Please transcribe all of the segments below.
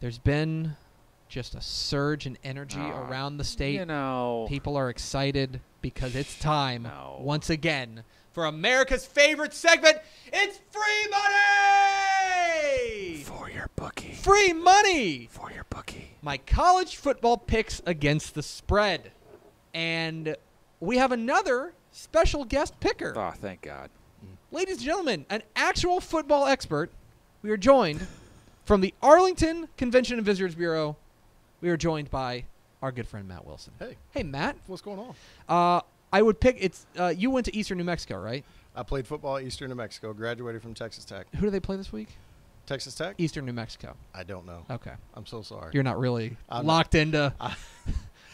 There's been just a surge in energy around the state. You know. People are excited because it's time once again for America's favorite segment. It's free money! For your bookie. Free money! For your bookie. My college football picks against the spread. And we have another special guest picker. Oh, thank God. Ladies and gentlemen, an actual football expert. We are joined from the Arlington Convention and Visitors Bureau. We are joined by our good friend Matt Wilson. Hey. Hey, Matt. What's going on? I would pick you went to Eastern New Mexico, right? I played football at Eastern New Mexico, graduated from Texas Tech. Who do they play this week? Texas Tech? Eastern New Mexico. I don't know. Okay. I'm so sorry. You're not really locked into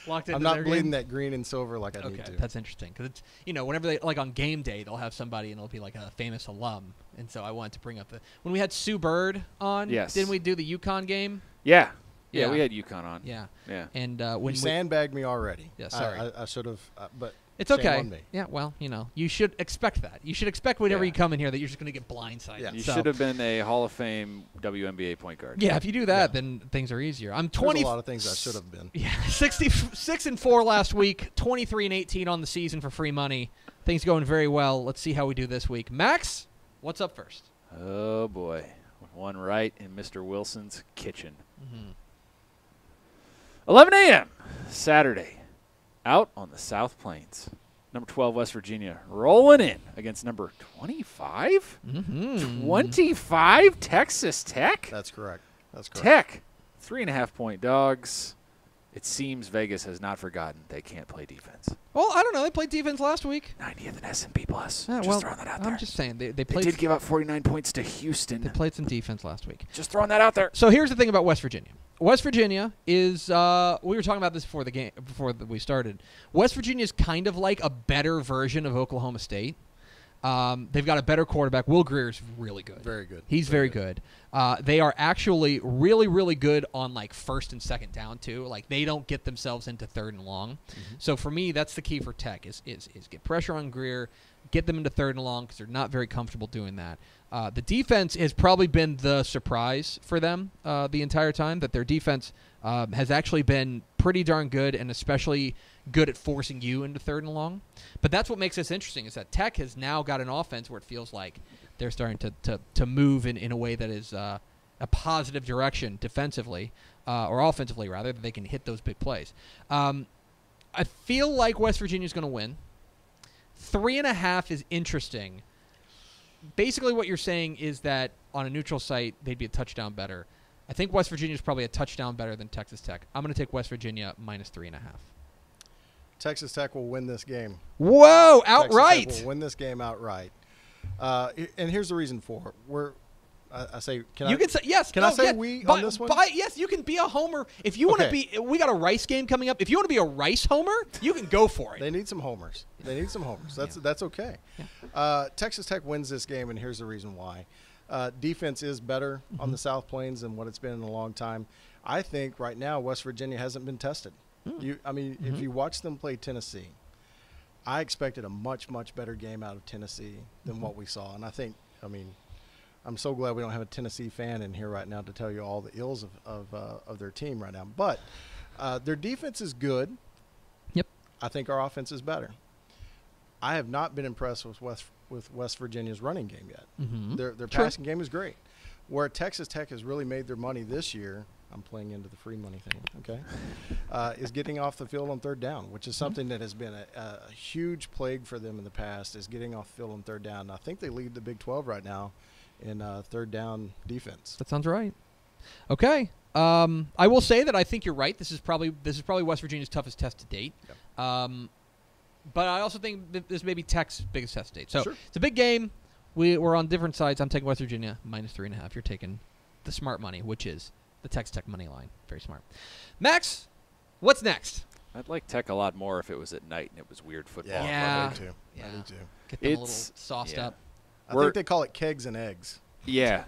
I'm not bleeding that green and silver like I need to. That's interesting because it's whenever they like on game day they'll have somebody and it'll be like a famous alum, and so I wanted to bring up when we had Sue Bird on. Yes. Didn't we do the UConn game? Yeah, Yeah. we had UConn on. Yeah. And when you sandbagged me already. Yeah, sorry. I should have, but it's shame okay. on me. Yeah, well, you should expect that. You should expect whenever you come in here that you're just going to get blindsided. Yeah. You should have been a Hall of Fame WNBA point guard. Yeah, if you do that, then things are easier. I'm 20. There's a lot of things I should have been. Yeah, 66-4 last week, 23-18 on the season for free money. Things going very well. Let's see how we do this week. Max, what's up first? Oh boy, one right in Mr. Wilson's kitchen. 11 a.m. Saturday, out on the South Plains. Number 12, West Virginia, rolling in against number 25? 25, Texas Tech? That's correct. Tech, 3.5-point dogs. It seems Vegas has not forgotten they can't play defense. Well, I don't know. They played defense last week. 90th in S&P Plus. Yeah, Just throwing that out there. I'm just saying. They did give up 49 points to Houston. They played some defense last week. Just throwing that out there. So here's the thing about West Virginia. West Virginia is we were talking about this before we started. West Virginia is kind of like a better version of Oklahoma State. They've got a better quarterback. Will Greer's really good. Very good. He's very good. They are actually really, really good on like first and second down too. Like they don't get themselves into third and long. So for me, that's the key for Tech is get pressure on Greer, get them into third and long because they're not very comfortable doing that. The defense has probably been the surprise for them the entire time. That their defense has actually been pretty darn good and especially good at forcing you into third and long. But that's what makes this interesting is that Tech has now got an offense where it feels like they're starting to move in a way that is a positive direction defensively or offensively, rather, that they can hit those big plays. I feel like West Virginia is going to win. 3.5 is interesting. Basically what you're saying is that on a neutral site, they'd be a touchdown better. I think West Virginia is probably a touchdown better than Texas Tech. I'm going to take West Virginia minus 3.5. Texas Tech will win this game. Whoa, outright. Texas Tech will win this game outright. And here's the reason for it. I say, you can say yes. Can I say we on this one? Yes, you can be a homer if you want to be. We got a Rice game coming up. If you want to be a Rice homer, you can go for it. They need some homers. That's okay. Yeah. Texas Tech wins this game, and here's the reason why. Defense is better on the South Plains than what it's been in a long time. I think right now West Virginia hasn't been tested. If you watch them play Tennessee, I expected a much, much better game out of Tennessee than what we saw. And I'm so glad we don't have a Tennessee fan in here right now to tell you all the ills of their team right now. But their defense is good. Yep. I think our offense is better. I have not been impressed with West Virginia's running game yet. Their passing game is great. Where Texas Tech has really made their money this year, I'm playing into the free money thing, okay, is getting off the field on third down, which is something that has been a huge plague for them in the past, is getting off the field on third down. And I think they lead the Big 12 right now in third down defense. That sounds right. Okay. I will say that I think you're right. This is probably West Virginia's toughest test to date. Yep. But I also think that this may be Tech's biggest test to date. So It's a big game. We're on different sides. I'm taking West Virginia minus 3.5. You're taking the smart money, which is the Texas Tech money line. Very smart. Max, what's next? I'd like Tech a lot more if it was at night and it was weird football. Yeah, I do too. Yeah. I do too. Get them a little sauced up. I think they call it kegs and eggs. Yeah,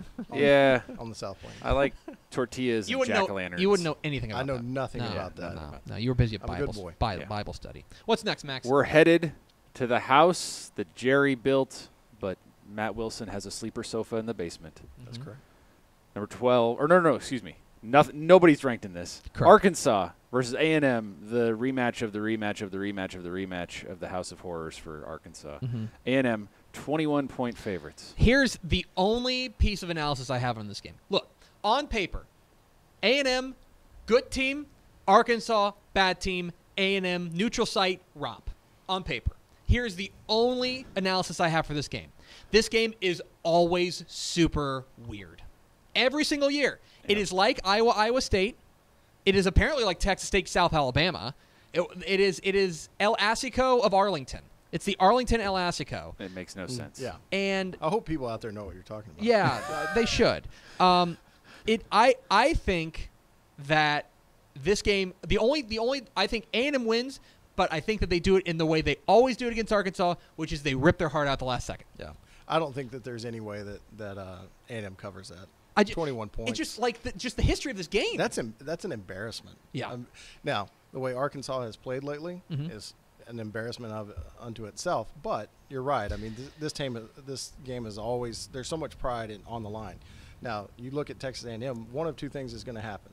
on the South Plains. I like tortillas and jack-o'-lanterns. You wouldn't know anything about that. I know nothing about that. No, you were busy at I'm a good boy. Bible study. What's next, Max? We're headed to the house that Jerry built, but Matt Wilson has a sleeper sofa in the basement. That's correct. Number 12, or no, excuse me. Nobody's ranked in this. Correct. Arkansas versus A&M, the rematch of the rematch of the rematch of the rematch of the House of Horrors for Arkansas. A&M, 21-point favorites. Here's the only piece of analysis I have on this game. Look, on paper, A&M, good team. Arkansas, bad team. A&M, neutral site, romp. On paper. Here's the only analysis I have for this game. This game is always super weird. Every single year. It is like Iowa State. It is apparently like Texas State, South Alabama. It is El Asico of Arlington. It's the Arlington El Asico. It makes no sense. Yeah. And I hope people out there know what you're talking about. yeah, they should. I think that this game, the only I think A&M wins, but I think that they do it in the way they always do it against Arkansas, which is they rip their heart out the last second. Yeah. I don't think that there's any way that A&M covers that. 21 points. It's just like just the history of this game. That's an embarrassment. Yeah. Now, the way Arkansas has played lately is an embarrassment unto itself. But you're right. I mean, this game is always – there's so much pride on the line. Now, you look at Texas A&M, one of two things is going to happen.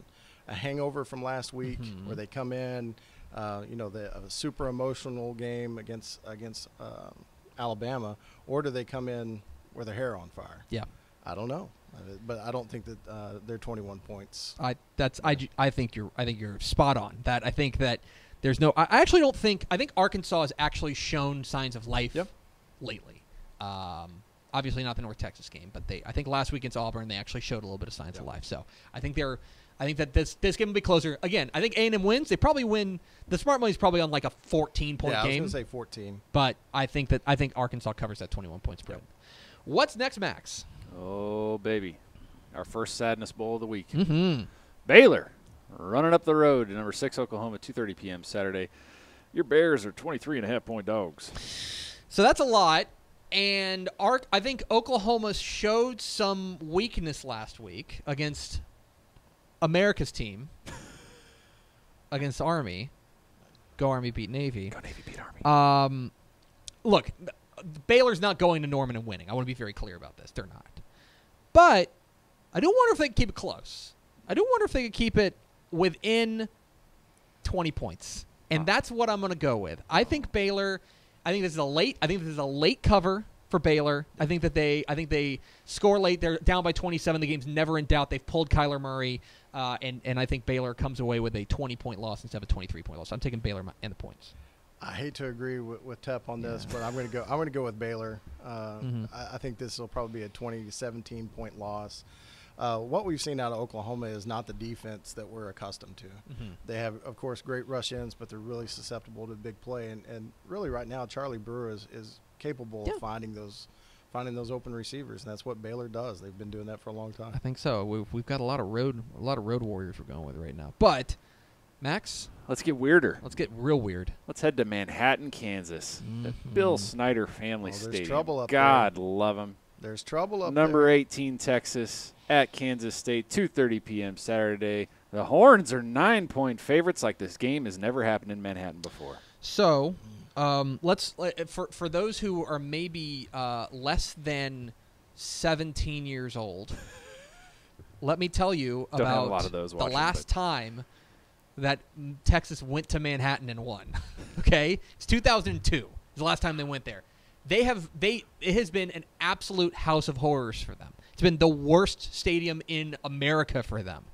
A hangover from last week where they come in, a super emotional game against Alabama, or do they come in with their hair on fire? Yeah. I don't know. But I don't think that they're 21 points. I think you're spot on. That I think that there's no. I actually don't think. I think Arkansas has actually shown signs of life lately. Obviously not the North Texas game, but I think last week against Auburn they actually showed a little bit of signs of life. So I think that this game will be closer. Again, I think A&M wins. They probably win. The smart money is probably on like a 14-point game. I was going to say 14. But I think Arkansas covers that 21-point spread. Yep. What's next, Max? Oh, baby. Our first Sadness Bowl of the week. Mm-hmm. Baylor running up the road to number 6 Oklahoma, 2:30 p.m. Saturday. Your Bears are 23.5-point dogs. So that's a lot. And I think Oklahoma showed some weakness last week against America's team, against Army. Go Army, beat Navy. Go Navy, beat Army. Look, Baylor's not going to Norman and winning. I want to be very clear about this. They're not. But I do wonder if they can keep it close. I do wonder if they can keep it within 20 points. And that's what I'm going to go with. I think Baylor, I think this is a late cover for Baylor. I think they score late. They're down by 27. The game's never in doubt. They've pulled Kyler Murray. And I think Baylor comes away with a 20-point loss instead of a 23-point loss. I'm taking Baylor and the points. I hate to agree with Tep on this, but I'm going to go with Baylor. I think this will probably be a 20 to 17-point loss. What we've seen out of Oklahoma is not the defense that we're accustomed to. They have, of course, great rush ins, but they're really susceptible to big play. And really, right now, Charlie Brewer is capable of finding those open receivers, and that's what Baylor does. They've been doing that for a long time. I think so. We've got a lot of road warriors we're going with right now. But Max, let's get weirder. Let's get real weird. Let's head to Manhattan, Kansas. The Bill Snyder Family there's Stadium. trouble up God there. love him. There's trouble up Number there. 18, Texas, at Kansas State, 2:30 p.m. Saturday. The Horns are 9-point favorites like this game has never happened in Manhattan before. So let's for those who are maybe less than 17 years old, let me tell you Don't have a about lot of those the watching, last time that Texas went to Manhattan and won. Okay? It's 2002. It's the last time they went there. It has been an absolute house of horrors for them. It's been the worst stadium in America for them.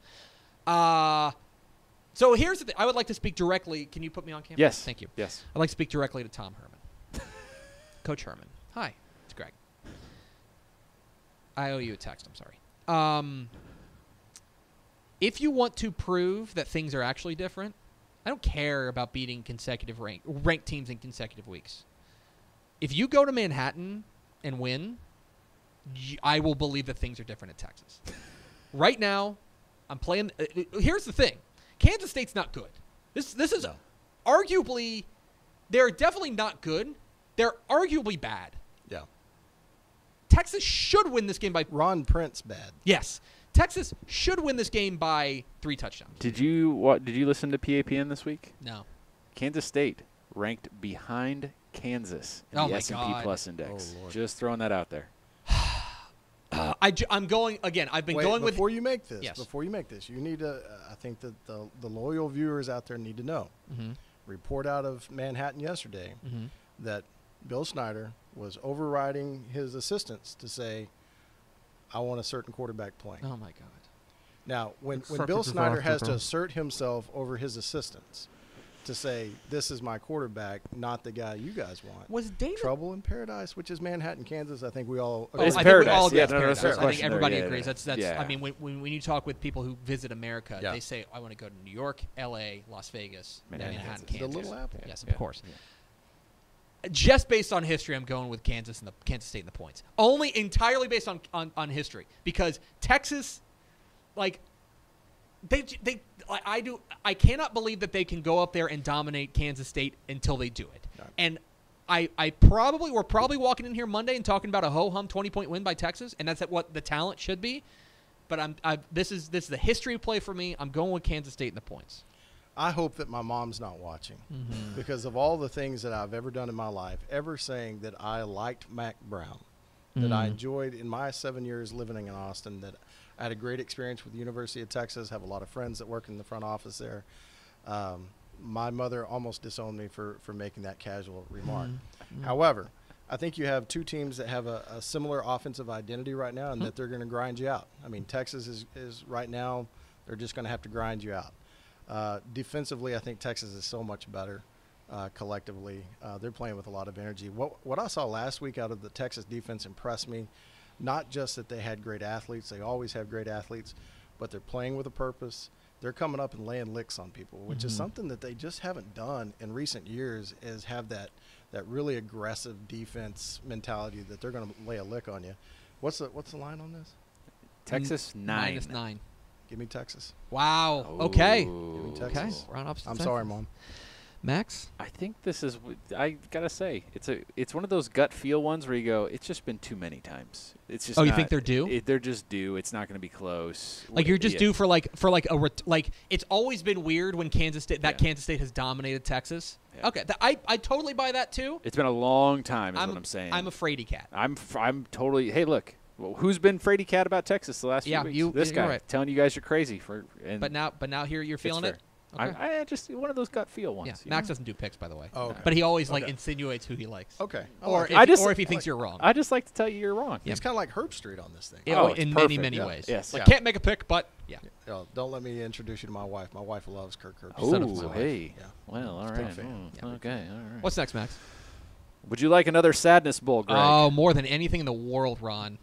So here's the thing. I would like to speak directly. Can you put me on camera? Yes. Thank you. Yes. I'd like to speak directly to Tom Herman. Coach Herman. Hi. It's Greg. I owe you a text. I'm sorry. If you want to prove that things are actually different, I don't care about beating consecutive ranked teams in consecutive weeks. If you go to Manhattan and win, I will believe that things are different at Texas. Right now, I'm playing. Here's the thing: Kansas State's not good. This is arguably. They're definitely not good. They're arguably bad. Yeah. Texas should win this game by. Ron Prince bad. Yes, Texas should win this game by 3 touchdowns. Did you listen to PAPN this week? No. Kansas State ranked behind Kansas in the S&P Plus Index. Oh, Lord. Just throwing that out there. I'm going again. I've been Wait, going with before you make this. Yes. Before you make this, you need to. I think that the loyal viewers out there need to know. Mm-hmm. Report out of Manhattan yesterday that Bill Snyder was overriding his assistants to say, "I want a certain quarterback playing." Oh my God! Now, when Fucking Bill Snyder has to disaster. assert himself over his assistants to say, "This is my quarterback, not the guy you guys want." Was David? Trouble in Paradise, which is Manhattan, Kansas. I think we all. Oh, agree. It's I think we paradise. all agree Yeah, it's no, no, paradise. fair I think question there. everybody Yeah, agrees. yeah. That's. Yeah. I mean, when you talk with people who visit America, Yeah. they say, "I want to go to New York, L.A., Las Vegas, Manhattan, Manhattan, Kansas. The Kansas." Little Apple. Yes, Yeah. of course. Just based on history, I'm going with Kansas and the Kansas State and the points. Only entirely based on history, because Texas, like, I cannot believe that they can go up there and dominate Kansas State until they do it. No. And we're probably walking in here Monday and talking about a ho-hum 20-point win by Texas, and that's what the talent should be. But this is the history play for me. I'm going with Kansas State and the points. I hope that my mom's not watching because of all the things that I've ever done in my life, ever saying that I liked Mac Brown, that I enjoyed in my 7 years living in Austin, that I had a great experience with the University of Texas, have a lot of friends that work in the front office there. My mother almost disowned me for making that casual remark. However, I think you have two teams that have a similar offensive identity right now and that they're going to grind you out. I mean, Texas is right now, they're just going to have to grind you out. Defensively, I think Texas is so much better collectively. They're playing with a lot of energy. What I saw last week out of the Texas defense impressed me, not just that they had great athletes. They always have great athletes, but they're playing with a purpose. They're coming up and laying licks on people, which is something that they just haven't done in recent years, is have that really aggressive defense mentality that they're going to lay a lick on you. What's the line on this? Texas 9. -9. Give me Texas. Wow. Okay. Give me Okay. Texas. We're on opposite I'm sides. sorry, Mom. Max? I think this is. I gotta say, it's one of those gut feel ones where you go, it's just been too many times. It's just. Oh, you not- think they're due? They're just due. It's not going to be close. Like you're just Yeah. due for it's always been weird when Kansas State has dominated Texas. Yeah. Okay, I totally buy that too. It's been a long time, is what I'm saying. I'm a fraidy cat. I'm totally. Hey, look. Well, who's been fraidy cat about Texas the last few weeks? This you're guy right. telling you guys you're crazy and But now here you're it's feeling it. fair. Okay. I just one of those gut feel ones. Yeah, you Max know? doesn't do picks, by the way. Oh, okay. But he always Okay. insinuates who he likes. Okay. Or like it. if he thinks you're wrong. I just like to tell you you're wrong. It's kind of like Herb Street on this thing. Yeah, Oh, in it's many perfect. Yeah. ways. Yes. Like Yeah. can't make a pick, but yeah. Don't let me introduce you to my wife. My wife loves Kirk Herbstreit. Son of Oh, my wife. hey. Yeah. Well, all Still a right. fan. Yeah. Okay, all right. What's next, Max? Would you like another sadness bowl, Greg? Oh, more than anything in the world, Ron.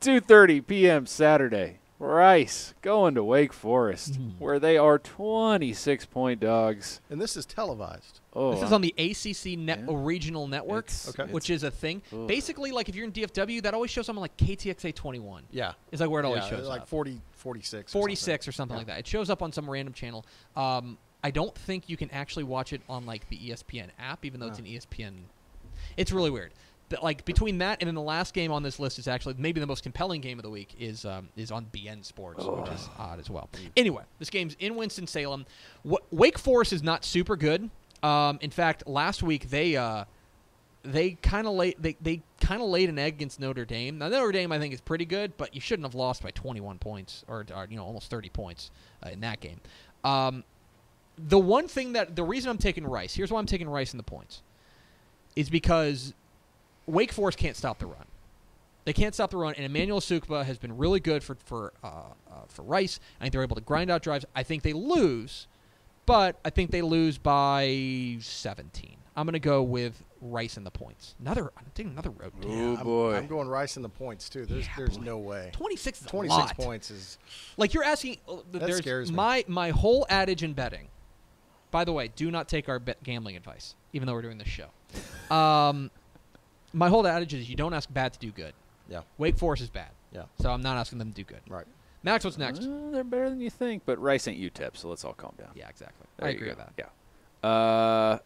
2:30 p.m. Saturday. Rice going to Wake Forest, where they are 26-point dogs. And this is televised. Oh, This is on the ACC Yeah. regional network, Okay. which is a thing. Ugh. Basically, like if you're in DFW, that always shows up on like KTXA 21. Yeah. Is like where it always Yeah, shows like up. 46. 46 or something Yeah. like that. It shows up on some random channel. I don't think you can actually watch it on like the ESPN app, even though it's an ESPN. It's really weird. But like between that and then the last game on this list is actually maybe the most compelling game of the week is on BN Sports, which is odd as well. Anyway, this game's in Winston-Salem. Wake Forest is not super good. In fact, last week they kind of laid an egg against Notre Dame. Now Notre Dame I think is pretty good, but you shouldn't have lost by 21 points or almost 30 points in that game. The reason I'm taking Rice, here's why I'm taking Rice in the points, is because Wake Forest can't stop the run. They can't stop the run, and Emmanuel Sukba has been really good for Rice. I think they're able to grind out drives. I think they lose, but I think they lose by 17. I'm going to go with Rice in the points. I'm taking another road team. Oh, boy. I'm going Rice in the points too. There's no way. 26 is a 26 lot. points is. Like you're asking. There's scares me. my whole adage in betting. By the way, do not take our gambling advice, even though we're doing this show. My whole adage is you don't ask bad to do good. Yeah. Wake Forest is bad. Yeah. So I'm not asking them to do good. Right. Max, what's next? They're better than you think, but Rice ain't UTEP, so let's all calm down. Yeah, exactly. There I you agree go. with that. Yeah.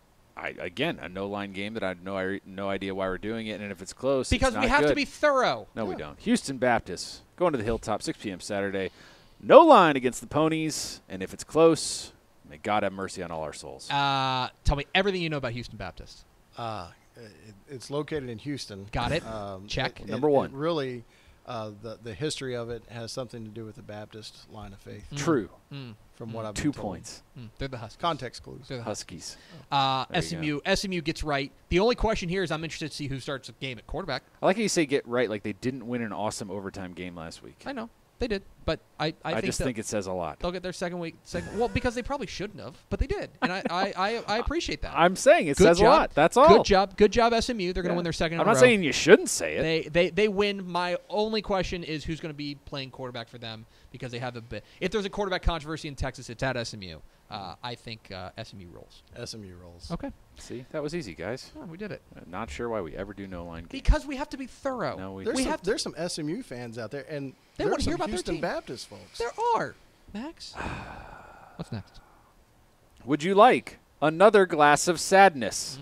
A no-line game that I have no idea why we're doing it, and if it's close, Because it's not we have to good. be thorough. No, we don't. Houston Baptist going to the Hilltop, 6 p.m. Saturday. No line against the Ponies, and if it's close, may God have mercy on all our souls. Tell me everything you know about Houston Baptist. It's located in Houston. Got it. Check. Number one. It really, the history of it has something to do with the Baptist line of faith. True. From what I've been 2 told. points. They're the Huskies. Context clues. They're the Huskies. SMU gets right. The only question here is I'm interested to see who starts the game at quarterback. I like how you say get right, like they didn't win an awesome overtime game last week. I know. They did, but I think it says a lot. They'll get their second week. Well, because they probably shouldn't have, but they did, and I appreciate that. I'm saying it Good says job. a lot. That's all. Good job, SMU. They're going to win their second. I'm in a not row. saying you shouldn't say it. They win. My only question is who's going to be playing quarterback for them because they have a bit. If there's a quarterback controversy in Texas, it's at SMU. I think SMU rolls. SMU rolls. Okay. See, that was easy, guys. Oh, we did it. Not sure why we ever do no line games. Because we have to be thorough. No, There's some SMU fans out there, and They there's want to some hear about Houston their team. Baptist folks. There are. Max? What's next? Would you like another glass of sadness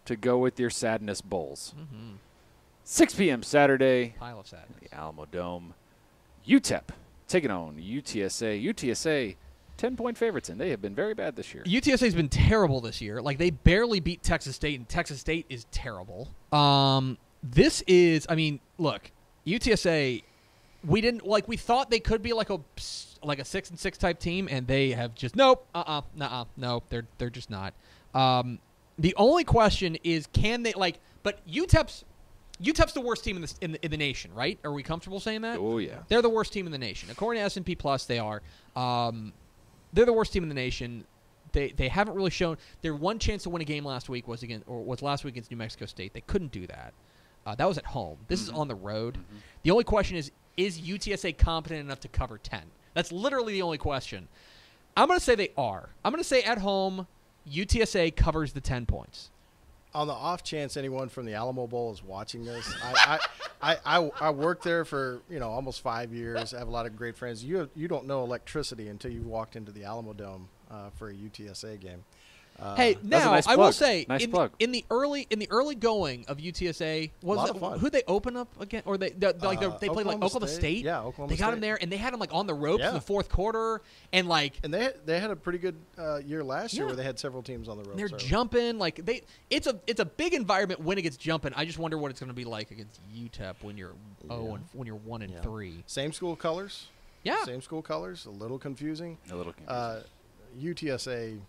to go with your sadness bowls? 6 p.m. Saturday, Pile of sadness. the Alamo Dome. UTEP taking on UTSA. UTSA, 10-point favorites, and they have been very bad this year. UTSA's been terrible this year. Like, they barely beat Texas State, and Texas State is terrible. This is, I mean, look, UTSA, we thought they could be like a 6-6 type team, and they have just, no, they're just not. The only question is, can they, but UTEP's the worst team in the nation, right? Are we comfortable saying that? Oh, yeah. They're the worst team in the nation. According to S&P Plus, they are. They're the worst team in the nation. They haven't really shown. Their one chance to win a game last week was last week against New Mexico State. They couldn't do that. That was at home. This is on the road. The only question is UTSA competent enough to cover 10? That's literally the only question. I'm going to say they are. I'm going to say at home, UTSA covers the 10 points. On the off chance anyone from the Alamo Bowl is watching this, I worked there for almost 5 years. I have a lot of great friends. You don't know electricity until you walked into the Alamo Dome for a UTSA game. Hey, now nice I will plug. say Nice plug. in the early going of UTSA who they open up again, or they played like Oklahoma State. Yeah, Oklahoma State. They got them there, and they had them on the ropes in the fourth quarter, and they had a pretty good year last year where they had several teams on the ropes. They're jumping it's a big environment when it gets jumping. I just wonder what it's going to be like against UTEP when you're and when you're 1-3. Same school colors. Yeah, same school colors. A little confusing. UTSA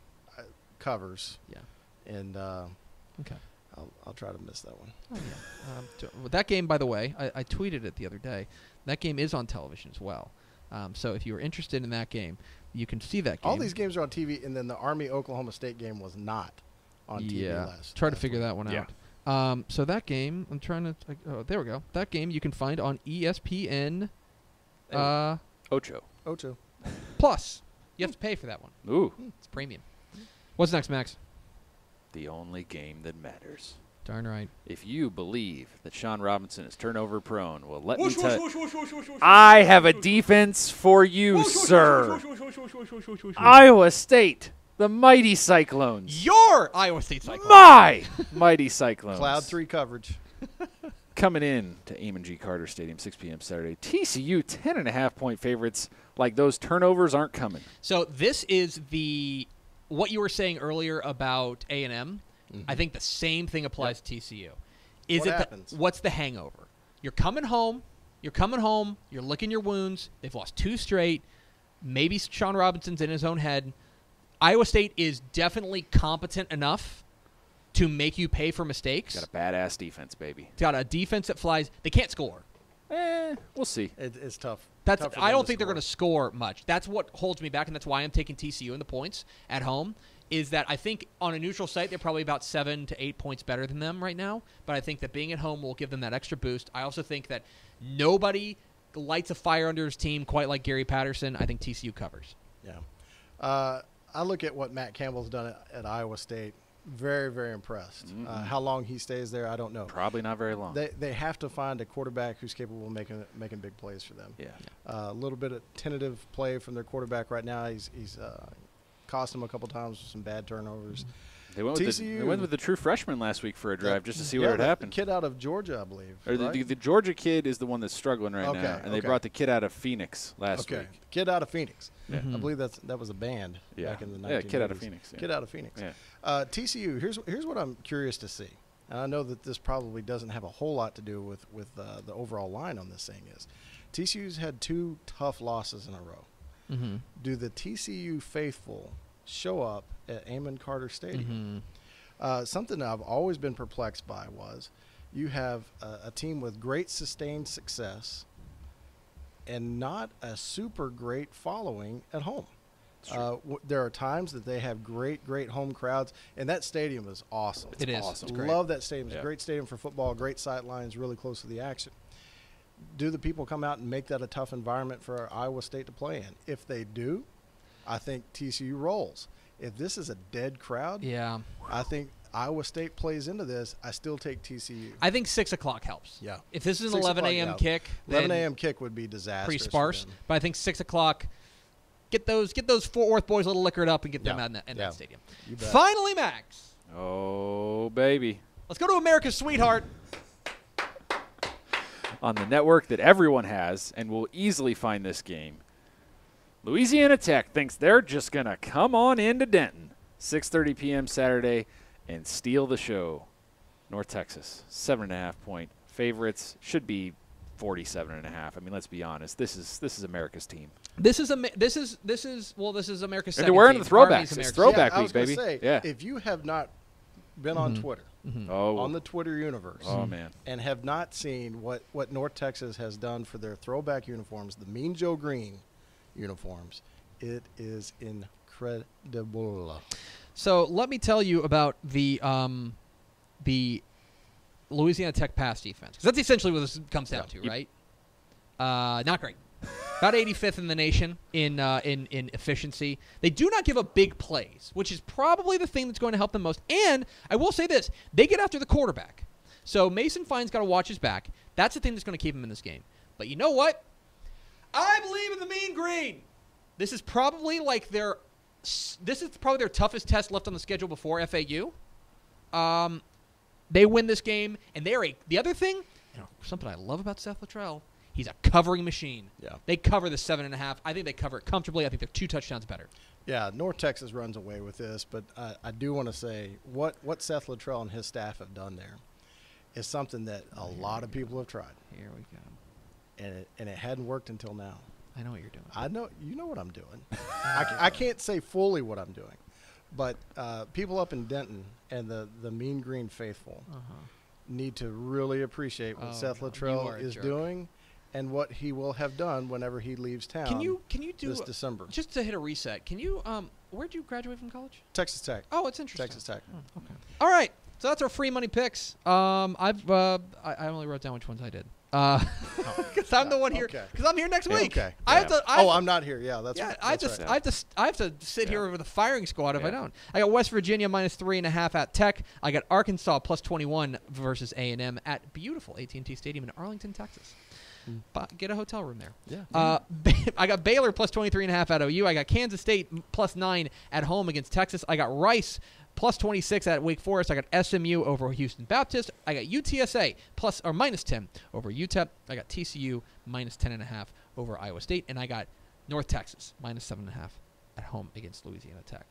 covers. Yeah, and okay. I'll try to miss that one. Oh, yeah. That game, by the way, I tweeted it the other day. That game is on television as well. So if you're interested in that game, you can see that game. All these games are on TV, and then the Army-Oklahoma State game was not on TV last. Try to figure that one out. So that game, I'm trying to. There we go. That game you can find on ESPN. Ocho. Plus, you have to pay for that one. Ooh, it's premium. What's next, Max? The only game that matters. Darn right. If you believe that Sean Robinson is turnover prone, well, let me tell you, I have a defense for you, sir. Iowa State, the mighty Cyclones. Your Iowa State Cyclones. My mighty Cyclones. Cloud 3 coverage. Coming in to Amon G. Carter Stadium, 6 p.m. Saturday. TCU, 10.5-point favorites. Like those turnovers aren't coming. So this is what you were saying earlier about A&M. I think the same thing applies to TCU. What's the hangover? You're coming home. You're licking your wounds. They've lost 2 straight. Maybe Sean Robinson's in his own head. Iowa State is definitely competent enough to make you pay for mistakes. Got a badass defense, baby. It's got a defense that flies. They can't score. We'll see. It's tough. I don't think they're going to score much. That's what holds me back, and that's why I'm taking TCU in the points at home, is that I think on a neutral site they're probably about 7 to 8 points better than them right now, but I think that being at home will give them that extra boost. I also think that nobody lights a fire under his team quite like Gary Patterson. I think TCU covers. Yeah. I look at what Matt Campbell's done at Iowa State. Very, very impressed. How long he stays there, I don't know. Probably not very long. They have to find a quarterback who's capable of making big plays for them. Yeah. A little bit of tentative play from their quarterback right now. He's cost them a couple times with some bad turnovers. They went with the true freshman last week for a drive just to see what had happened. The kid out of Georgia, I believe. Or right? the Georgia kid is the one that's struggling right now, and they brought the kid out of Phoenix last week. Kid out of Phoenix. Yeah. I believe that was a band back in the 1980s. Yeah, kid out of Phoenix. Yeah. Kid out of Phoenix. Yeah. TCU, here's what I'm curious to see. and I know that this probably doesn't have a whole lot to do with the overall line on this thing, is TCU's had 2 tough losses in a row. Mm-hmm. Do the TCU faithful show up at Amon Carter Stadium? Something that I've always been perplexed by was you have a team with great sustained success and not a super great following at home. There are times that they have great home crowds, and that stadium is awesome. It is. Awesome. It's great. Love that stadium. It's a great stadium for football, great sight lines, really close to the action. Do the people come out and make that a tough environment for Iowa State to play in? If they do, I think TCU rolls. If this is a dead crowd, I think Iowa State plays into this. I still take TCU. I think 6 o'clock helps. Yeah. If this is an 6 11 o'clock, a.m. kick, 11 then a.m. kick would be disastrous. pretty sparse. But I think 6 o'clock, get those Fort Worth boys a little liquored up and get them out in that stadium. Finally, Max. Oh, baby. Let's go to America's Sweetheart. On the network that everyone has and will easily find this game, Louisiana Tech thinks they're just going to come on into Denton, 6:30 p.m. Saturday, and steal the show. North Texas, 7.5-point favorites. Should be 47.5. I mean, let's be honest. This is America's team. This is America's. And second they're wearing team. the throwbacks. Army's It's America's throwback I week, was gonna baby. say, if you have not been on Twitter, on the Twitter universe, Oh, man. and have not seen what North Texas has done for their throwback uniforms, the Mean Joe Green uniforms, it is incredible. So let me tell you about the Louisiana Tech pass defense, because that's essentially what this comes down to, right? Not great. About 85th in the nation in efficiency. They do not give up big plays, which is probably the thing that's going to help them most. And I will say this, they get after the quarterback. So Mason Fine's got to watch his back. That's the thing that's going to keep him in this game. But you know what? I believe in the Mean Green. This is probably their toughest test left on the schedule before FAU. They win this game, and the other thing, something I love about Seth Luttrell, he's a covering machine. Yeah. They cover the 7.5. I think they cover it comfortably. I think they're 2 touchdowns better. Yeah, North Texas runs away with this, but I do want to say what Seth Luttrell and his staff have done there is something that a lot of people have tried. Here we go. And it hadn't worked until now. I know what you're doing. I know you know what I'm doing. I can't say fully what I'm doing, but people up in Denton and the Mean Green faithful need to really appreciate what Seth Luttrell is doing and what he will have done whenever he leaves town. Can you do this December? Just to hit a reset? Can you where'd you graduate from college? Texas Tech. Oh, it's interesting. Texas Tech. Oh, okay. All right. So that's our free money picks. I only wrote down which ones I did. Because I'm the one here. Because I'm here next week. Okay. I'm not here. Yeah, that's right. I have to sit here with a firing squad if I don't. I got West Virginia -3.5 at Tech. I got Arkansas +21 versus A&M at beautiful AT&T Stadium in Arlington, Texas. Get a hotel room there. Yeah. I got Baylor +23.5 at OU. I got Kansas State +9 at home against Texas. I got Rice +26 at Wake Forest. I got SMU over Houston Baptist. I got UTSA -10 over UTEP. I got TCU -10.5 over Iowa State. And I got North Texas -7.5 at home against Louisiana Tech.